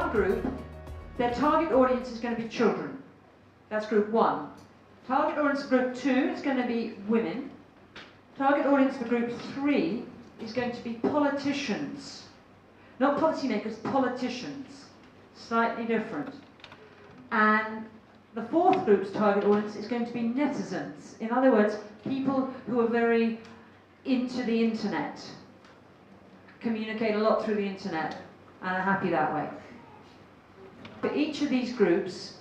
one group, their target audience is going to be children. That's group one. Target audience for group two is going to be women. Target audience for group three is going to be politicians. Not policymakers, politicians. Slightly different. And the fourth group's target audience is going to be netizens. In other words, people who are very into the internet, communicate a lot through the internet, and are happy that way. For each of these groups,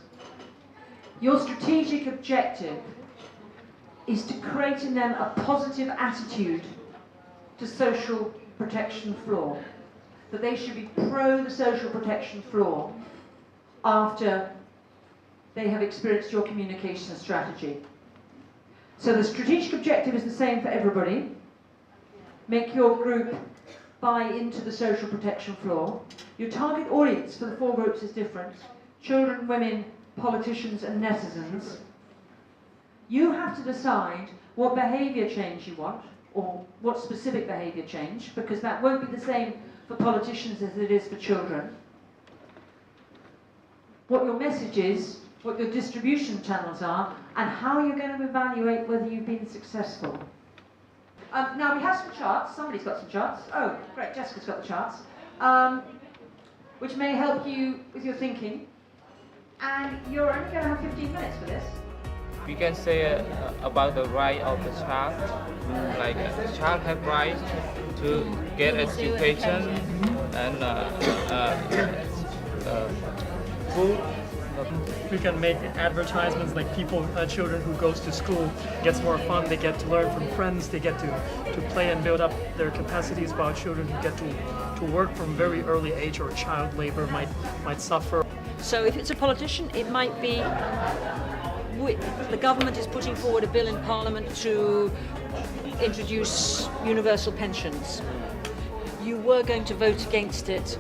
your strategic objective is to create in them a positive attitude to social protection floor. That they should be pro the social protection floor after they have experienced your communication strategy. So the strategic objective is the same for everybody. Make your group buy into the social protection floor. Your target audience for the four groups is different. Children, women, politicians and netizens. You have to decide what behaviour change you want, or what specific behaviour change, because that won't be the same for politicians as it is for children. What your message is, what your distribution channels are, and how you're going to evaluate whether you've been successful. Now we have some charts. Somebody's got some charts. Oh, great, Jessica's got the charts, which may help you with your thinking. And you're only going to have 15 minutes for this. We can say about the right of the child, like the child have right to get education and food. We can make advertisements like children who goes to school gets more fun, they get to learn from friends, they get to play and build up their capacities, while children who get to work from very early age or child labor might suffer. So if it's a politician, it might be the government is putting forward a bill in Parliament to introduce universal pensions. You were going to vote against it.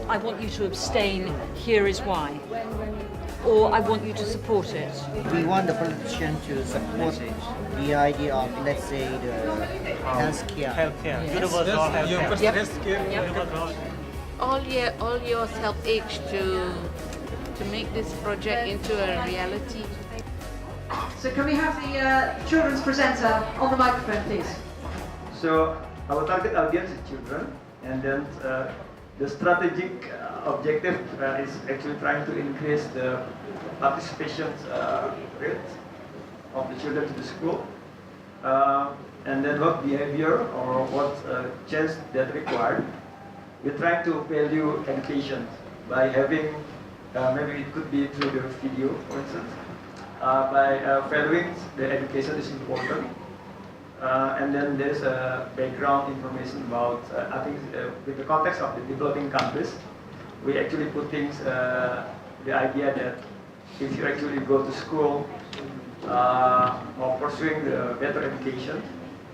I want you to abstain, here is why. Or I want you to support it. We want the politician to support the idea of, let's say, the healthcare. Universal healthcare. All yours help age to make this project into a reality. So can we have the children's presenter on the microphone, please? So our target audience is children, and then the strategic objective is actually trying to increase the participation rate of the children to the school, and then what behavior or what change that required. We're trying to value education by having, maybe it could be through the video, for instance, by valuing the education is important. And then there's a background information about, I think with the context of the developing countries, we actually put things, the idea that if you actually go to school or pursuing the better education,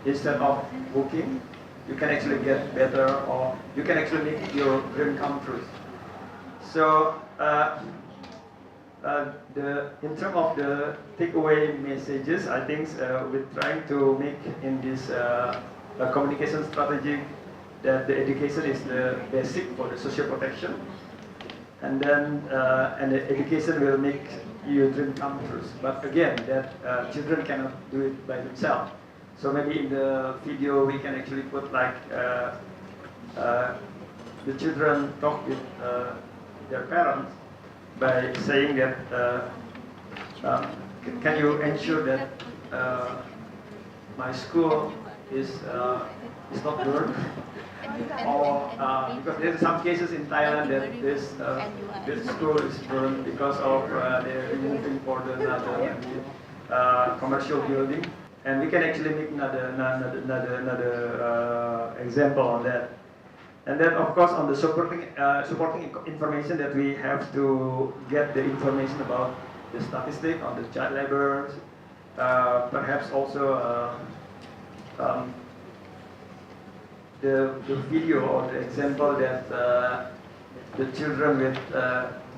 instead of working, you can actually get better, or you can actually make your dream come true. So in terms of the takeaway messages, I think we're trying to make in this communication strategy that the education is the basic for the social protection, and then and the education will make your dream come true. But again, that children cannot do it by themselves. So maybe in the video we can actually put like the children talk with their parents by saying that can you ensure that my school is not burned, or because there's some cases in Thailand that this school is burned because of they're removing for the another commercial building, and we can actually make another example on that. And then, of course, on the supporting information that we have to get the information about the statistic on the child labor, perhaps also the video or the example that the children with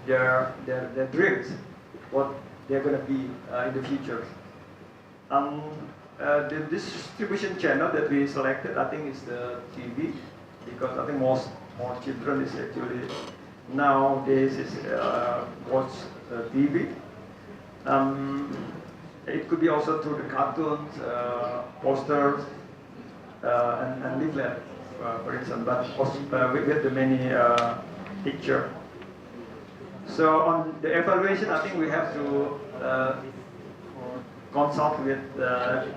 their dreams, what they're going to be in the future. The distribution channel that we selected, I think, is the TV. Because I think more children is actually nowadays is watch TV. It could be also through the cartoons, posters, and leaflet, for instance, but also, with the many picture. So on the evaluation, I think we have to consult with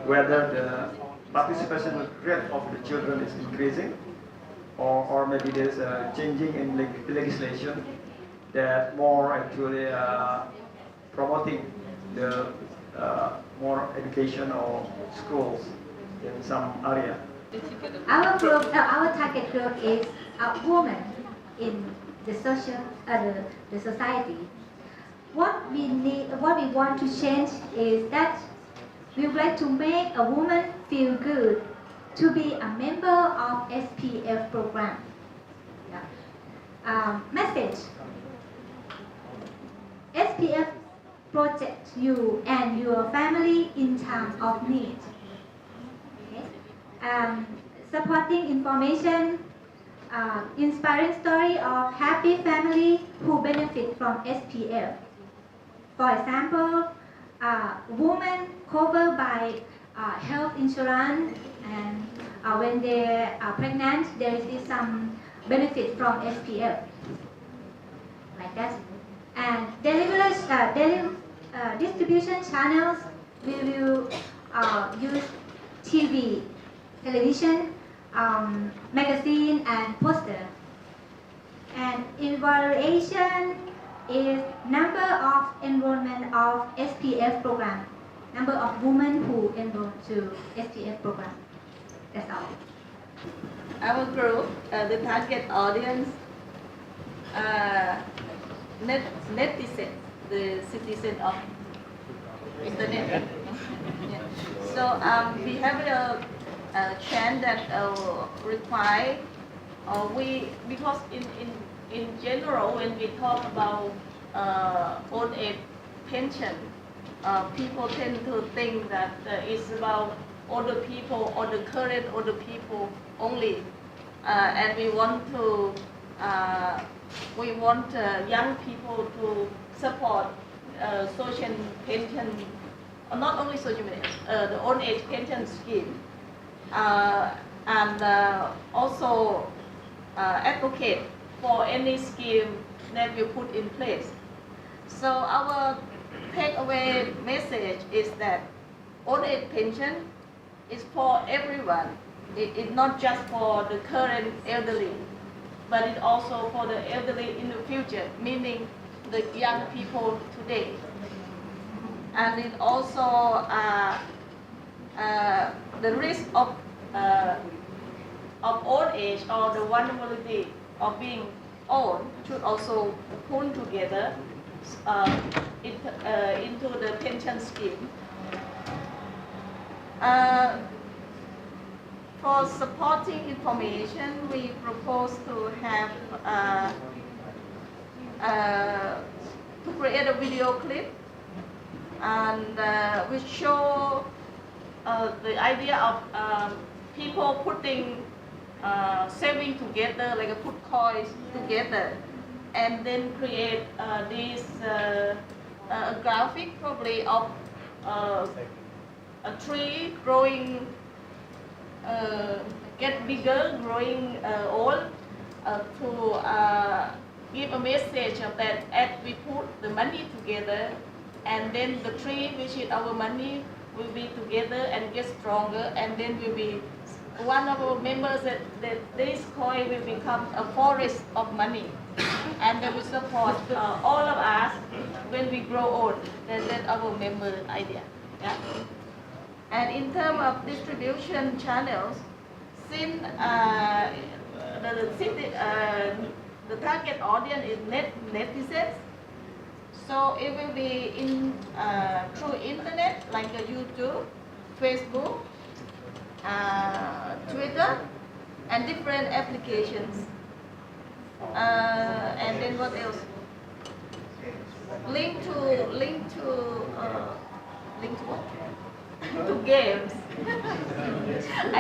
whether the participation rate of the children is increasing, or maybe there's a changing in legislation that more actually promoting the more education or schools in some area. Our group, our target group is women in the social, the society. What we need, what we want to change is that we would like to make a woman feel good to be a member of SPF program. Yeah. Message: SPF protect you and your family in times of need. Okay. Supporting information, inspiring story of happy family who benefit from SPF. For example, women covered by health insurance, and when they are pregnant, there is some benefit from SPF, like that. And distribution channels, we will use TV, television, magazine, and poster. And evaluation is number of enrollment of SPF program, number of women who enroll to SPF program. That's all. Our group, the target audience, netizens, the citizen of internet. Yeah. So we have a chant that require, because in general, when we talk about old age pension, people tend to think that it's about older people or the current older people only, and we want young people to support social pension, not only social pension, the old age pension scheme, and also advocate for any scheme that we put in place. So our takeaway message is that old age pension is for everyone. It's not just for the current elderly, but it's also for the elderly in the future, meaning the young people today. And it also the risk of old age or the vulnerability of being old should also pull together into the pension scheme. For supporting information, we propose to have to create a video clip, and we show the idea of people putting saving together, like put coins together, and then create this graphic probably of a tree growing, get bigger, growing old, to give a message of that as we put the money together, and then the tree, which is our money, will be together and get stronger, and then will be one of our members that this coin will become a forest of money, and they will support all of us when we grow old. That's our member idea. Yeah. And in terms of distribution channels, since the target audience is netizens, so it will be in through internet like YouTube, Facebook, Twitter, and different applications. And then what else? Link to what? To games. I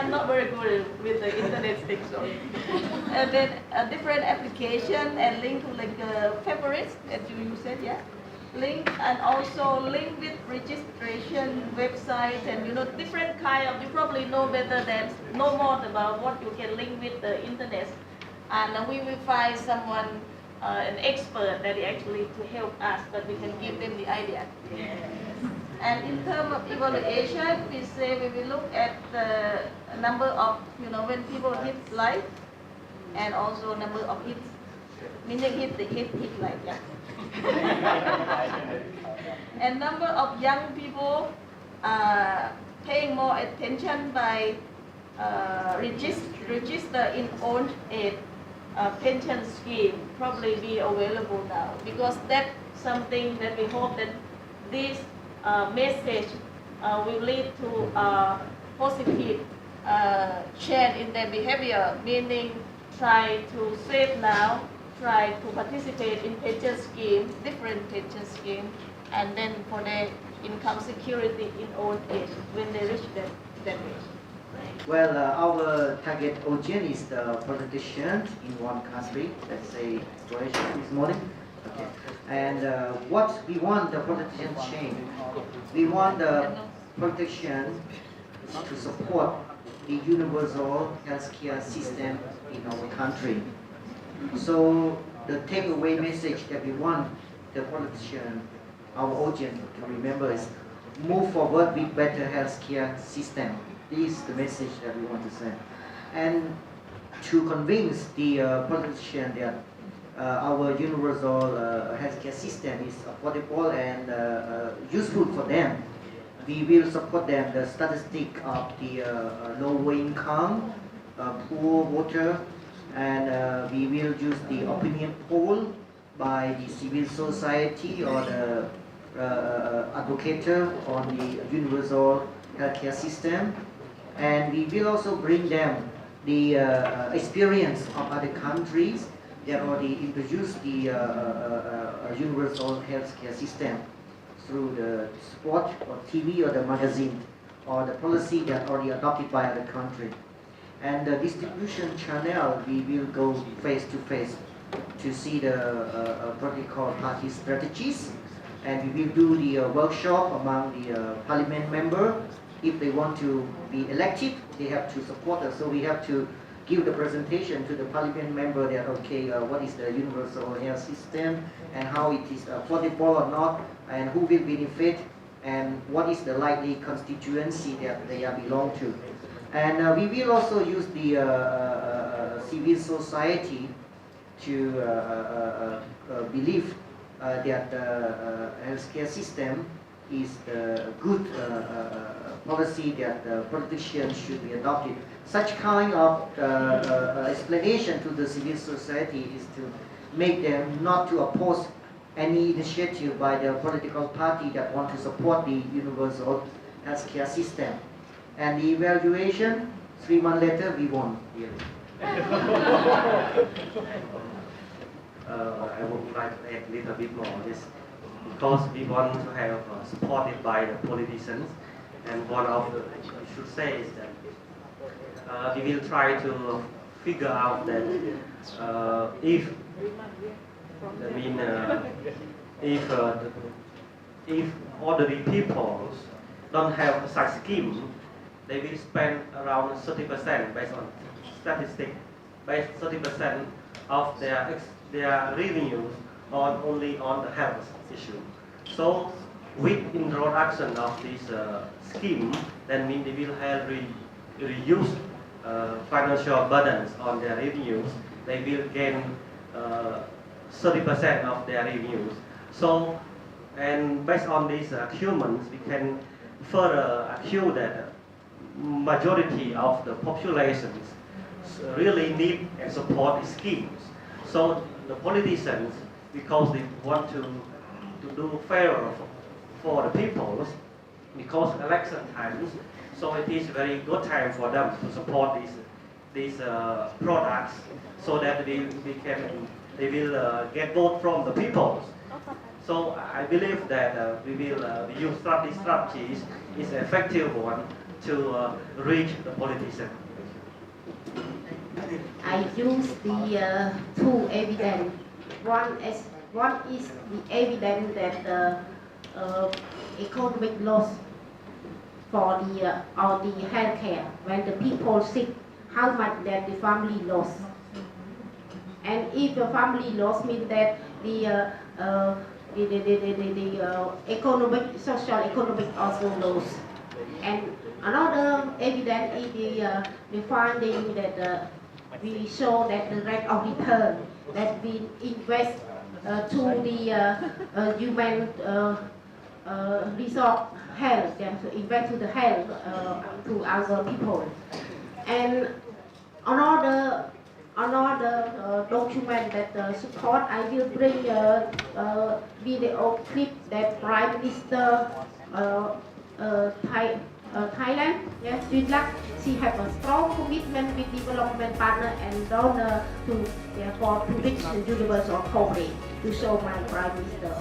am not very good with the internet thing, so. And then a different application and link to like favorites that you said, yeah. Link and also link with registration websites and different kind of, you probably know better than know more about what you can link with the internet, and we will find someone an expert that actually to help us, but we can give them the idea. And in terms of evaluation, we say we will look at the number of when people hit like, and also number of hits, meaning hit like, yeah. And number of young people paying more attention by register in old age pension scheme probably be available now, because that's something that we hope that this message will lead to positive change in their behavior, meaning try to save now, try to participate in pension scheme, different pension scheme, and then for their income security in old age when they reach that age. Well, our target audience is the politicians in one country, let's say Croatia this morning. Okay. And what we want the politicians to change, we want the politicians to support the universal healthcare system in our country. So the takeaway message that we want the politician, our audience, to remember is move forward with better healthcare system. This is the message that we want to send. And to convince the politician that our universal healthcare system is affordable and useful for them, we will support them the statistic of the low income, poor voter, and we will use the opinion poll by the civil society or the advocate on the universal healthcare system. And we will also bring them the experience of other countries that already introduced the universal healthcare system through the sport or TV or the magazine or the policy that already adopted by other countries. And the distribution channel, we will go face to face to see the political party strategies, and we will do the workshop among the parliament member. If they want to be elected, they have to support us. So we have to give the presentation to the parliament member that, okay, what is the universal health system and how it is affordable or not, and who will benefit, and what is the likely constituency that they belong to. And we will also use the civil society to believe that the healthcare system is the good policy that the politicians should be adopted. Such kind of explanation to the civil society is to make them not to oppose any initiative by the political party that want to support the universal healthcare system. And the evaluation, 3 months later, we won. I would like to add a little bit more on this, because we want to have supported by the politicians, and one of the I should say is that we will try to figure out that if ordinary people don't have such scheme, they will spend around 30% based on statistics, based 30% of their revenues only on the health issue. So with introduction of this scheme, that means they will have reduce financial burdens on their revenues. They will gain 30% of their revenues. So, and based on these arguments, we can further argue that majority of the populations really need and support these schemes. So the politicians, because they want to do favor for the people, because election times, so it is very good time for them to support these products, so that they will get vote from the people. So I believe that we will use these strategies is an effective one to reach the politician? I use the two evidence. One is the evidence that economic loss for the or the healthcare when the people sick, how much that the family lost. And if the family loss means that the economic, social economic also loss. And another evidence is the finding that we show that the rate of return that we invest to the human resource health, to invest to the health to our people. And another document that support, I will bring a video clip that Prime Minister Thailand, yes, she have a strong commitment with development partner and donor to therefore to reach the universal poverty to show my Prime Minister.